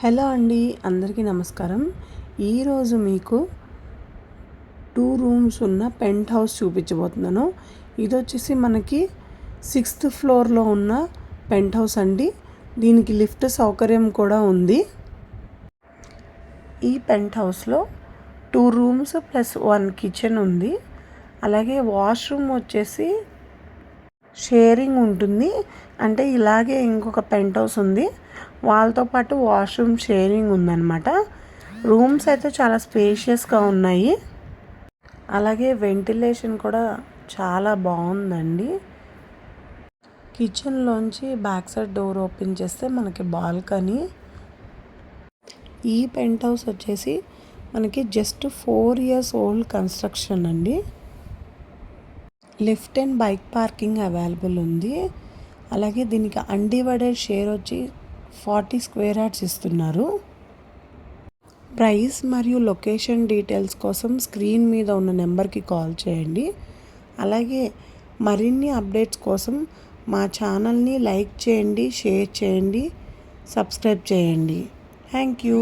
Hello అండి, అందరికీ నమస్కారం. ఈరోజు మీకు 2 రూమ్స్ ఉన్న పెంట్ హౌస్ చూపించబోతున్నాను. ఇది వచ్చేసి మనకి 6th ఫ్లోర్లో ఉన్న పెంట్ హౌస్ అండి. దీనికి లిఫ్ట్ సౌకర్యం కూడా ఉంది. ఈ పెంట్ హౌస్లో 2 రూమ్స్ ప్లస్ 1 కిచెన్ ఉంది. అలాగే వాష్రూమ్ వచ్చేసి షేరింగ్ ఉంటుంది. అంటే ఇలాగే ఇంకొక పెంట్ హౌస్ ఉంది, వాళ్ళతో పాటు వాష్రూమ్ షేరింగ్ ఉందన్నమాట. రూమ్స్ అయితే చాలా స్పేషియస్గా ఉన్నాయి. అలాగే వెంటిలేషన్ కూడా చాలా బాగుందండి. కిచెన్లోంచి బ్యాక్ సైడ్ డోర్ ఓపెన్ చేస్తే మనకి బాల్కనీ. ఈ పెంట్ హౌస్ వచ్చేసి మనకి జస్ట్ 4 years ఓల్డ్ కన్స్ట్రక్షన్ అండి. Lift and bike parking available ఉంది. అలాగే దీనికి అన్డివైడెడ్ షేర్ వచ్చి 40 square yards ఇస్తున్నారు. ప్రైస్ మరియు లొకేషన్ డీటెయిల్స్ కోసం స్క్రీన్ మీద ఉన్న నెంబర్కి కాల్ చేయండి. అలాగే మరిన్ని అప్డేట్స్ కోసం మా ఛానల్ని లైక్ చేయండి, షేర్ చేయండి, సబ్స్క్రైబ్ చేయండి. Thank you.